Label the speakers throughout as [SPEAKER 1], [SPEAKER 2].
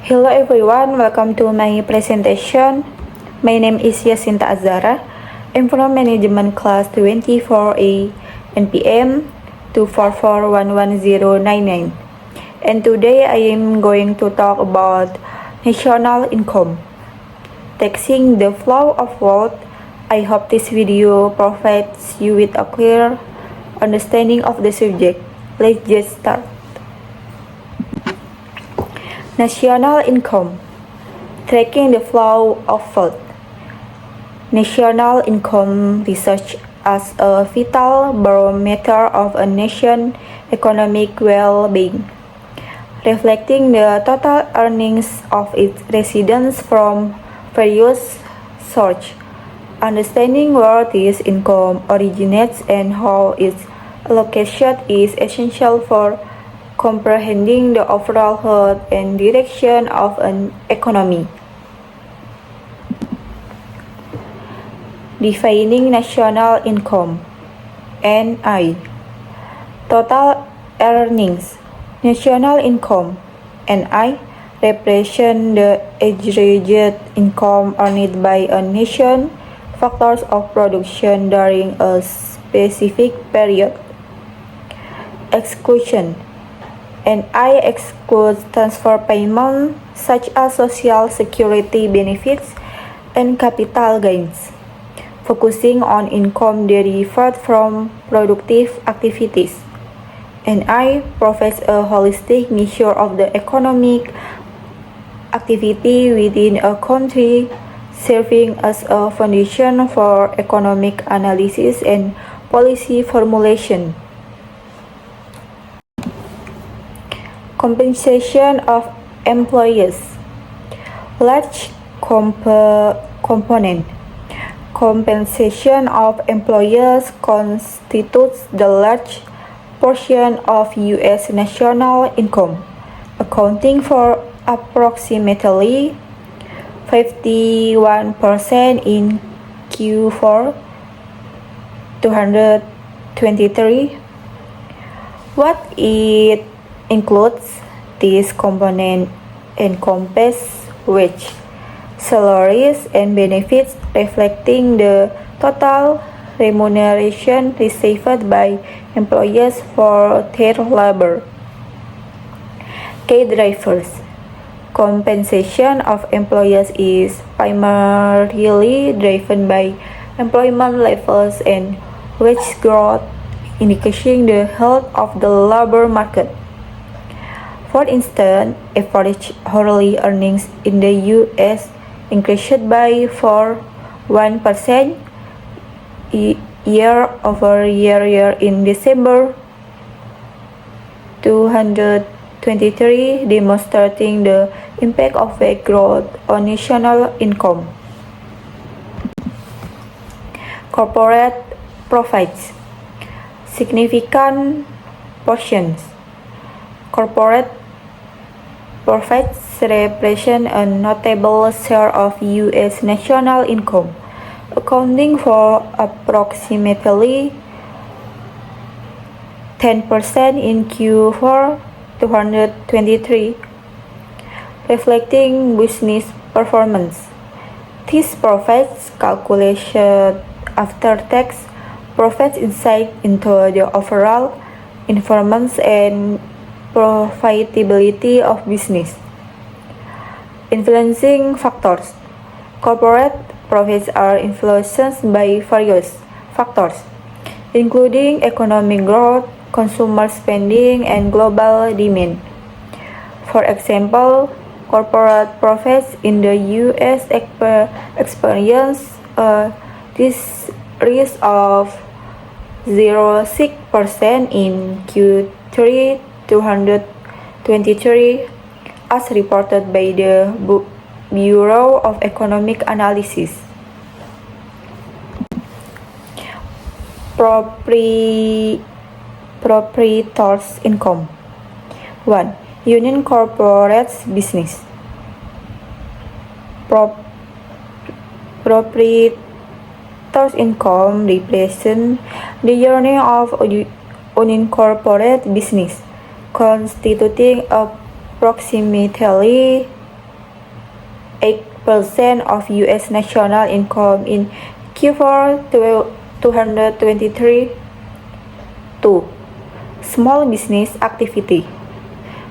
[SPEAKER 1] Hello everyone, welcome to my presentation. My name is Yasinta Azara. I'm from Management Class 24A NPM 244110099. And today I am going to talk about national income. Taxing the flow of wealth. I hope this video provides you with a clear understanding of the subject. Let's just start. National income. Tracking the flow of wealth. National income research as a vital barometer of a nation's economic well-being, reflecting the total earnings of its residents from various sources. Understanding where this income originates and how its allocation is essential for comprehending the overall health and direction of an economy. Defining national income. NI. Total earnings. National income. NI represent the aggregate income earned by a nation, factors of production during a specific period. Exclusion. NI excludes transfer payments such as social security benefits and capital gains, focusing on income derived from productive activities. NI provides a holistic measure of the economic activity within a country, serving as a foundation for economic analysis and policy formulation. Compensation of employees. Large component. Compensation of employees constitutes the large portion of U.S. national income, accounting for approximately 51% in Q4 2023. What it includes, this component encompasses wage, salaries, and benefits, reflecting the total remuneration received by employees for their labor. Key drivers. Compensation of employees is primarily driven by employment levels and wage growth, indicating the health of the labor market. For instance, average hourly earnings in the U.S. increased by 1% year-over-year in December 2023, demonstrating the impact of wage growth on national income. Corporate profits. Significant portions. Corporate profits represent a notable share of U.S. national income, accounting for approximately 10% in Q4 2023, reflecting business performance. These profits, calculated after tax, provides insight into the overall performance and profitability of business. Influencing factors. Corporate profits are influenced by various factors, including economic growth, consumer spending, and global demand. For example, corporate profits in the U.S. experience a decrease of 0.6% in Q3 2023, as reported by the Bureau of Economic Analysis. Proprietors' income. 1. Union corporates business. Proprietors' income represents the earnings of unincorporated business, constituting approximately of U.S. national income in Q4 2023. 2. Small business activity.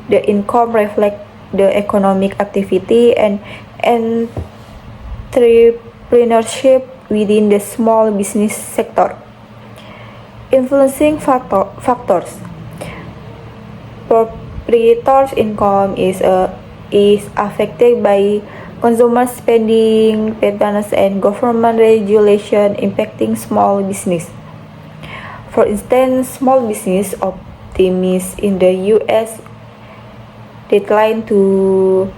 [SPEAKER 1] The income reflects the economic activity and entrepreneurship within the small business sector. Influencing factors. Proprietors' income is affected by consumer spending patterns and government regulation impacting small business. For instance, small business optimism in the U.S. declined to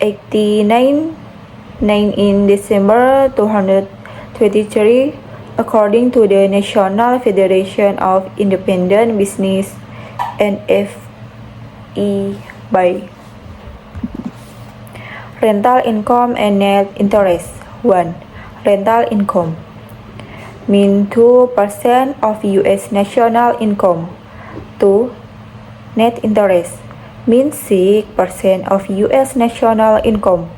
[SPEAKER 1] 89.9 in December 2023, according to the National Federation of Independent Business (NFEB). Rental income and net interest. 1. Rental income mean 2% of U.S. national income. 2. Net interest means 6% of U.S. national income.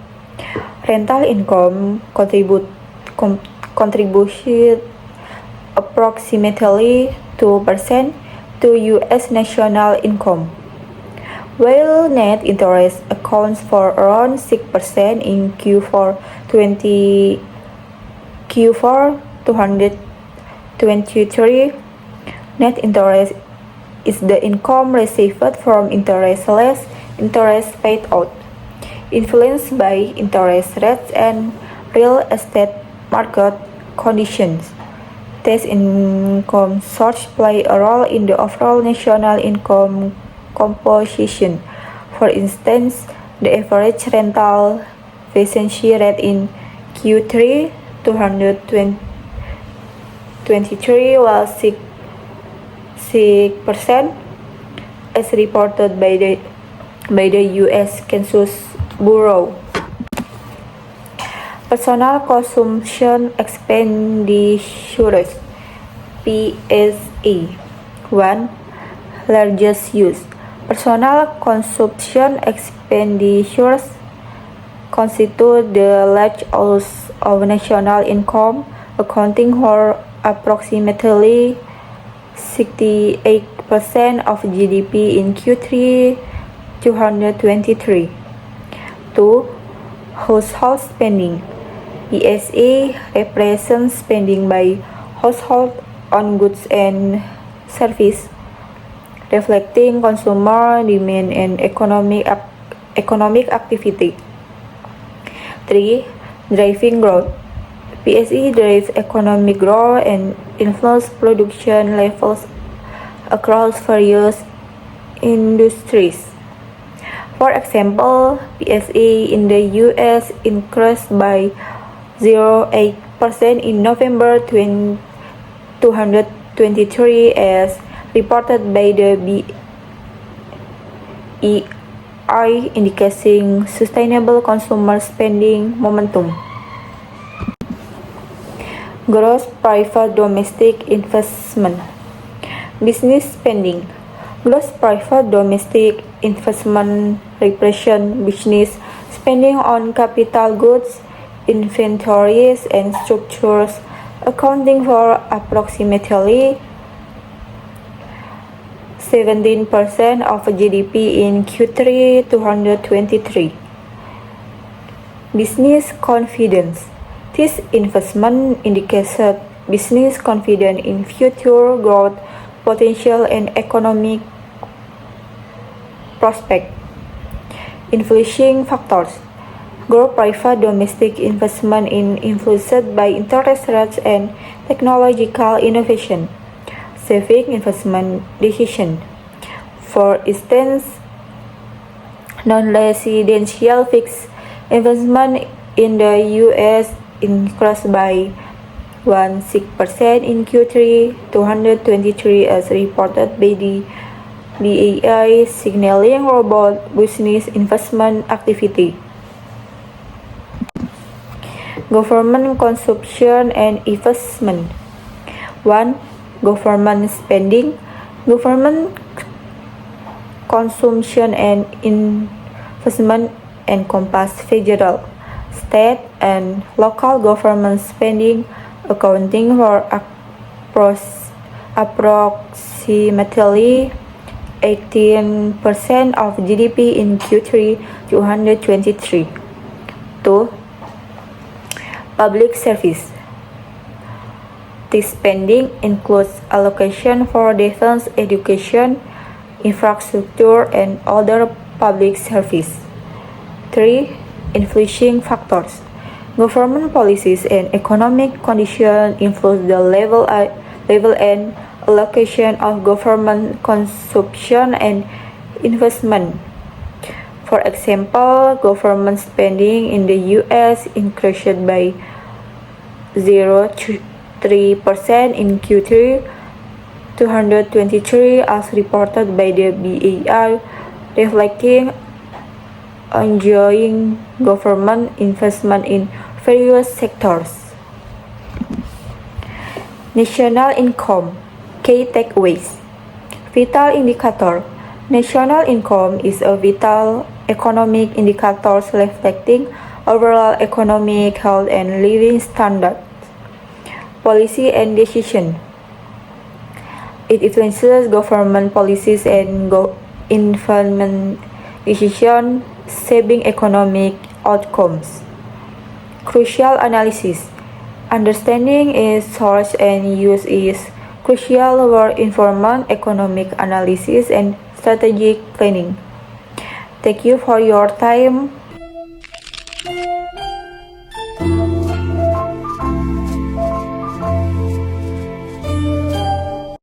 [SPEAKER 1] Rental income contributed approximately 2% to U.S. national income, while net interest accounts for around 6% in Q4 2023. Net interest is the income received from interest less interest paid out, influenced by interest rates and real estate market conditions. These income sources play a role in the overall national income composition. For instance, the average rental vacancy rate in Q3 2023 was 6%, as reported by the U.S. Census Bureau. Personal consumption expenditures (PSE). 1. Largest use. Personal consumption expenditures constitute the largest of national income, accounting for approximately 68% of GDP in Q3 2023. 2. Household spending. PSE represents spending by household on goods and services, reflecting consumer demand and economic activity. 3. Driving growth. PSE drives economic growth and influences production levels across various industries. For example, PSE in the U.S. increased by 0.8% in November 2023 as reported by the BEI, indicating sustainable consumer spending momentum. Gross private domestic investment. Business spending. Gross private domestic investment represents business spending on capital goods, inventories, and structures, accounting for approximately 17% of GDP in Q3 2023. Business confidence. This investment indicates business confidence in future growth potential and economic prospects. Influencing factors. Gross private domestic investment is influenced by interest rates and technological innovation, saving investment decisions. For instance, non-residential fixed investment in the U.S. increased by 16% in Q3 2023 as reported by the BEI, signaling robust business investment activity. Government consumption and investment. 1. Government spending. Government consumption and investment encompass federal, state, and local government spending, accounting for approximately 18% of GDP in Q3 2023. 2. Public service. This spending includes allocation for defense, education, infrastructure, and other public service. 3. Influencing factors. Government policies and economic conditions influence the level and allocation of government consumption and investment. For example, government spending in the U.S. increased by 0.3% in Q3 2023 as reported by the BEI, reflecting ongoing government investment in various sectors. National income. Key takeaways. Vital indicator. National income is a vital economic indicator reflecting overall economic health and living standards. Policy and decision. It influences government policies and investment decisions, shaping economic outcomes. Crucial analysis. Understanding its source and use is crucial for informed economic analysis and strategic planning. Thank you for your time.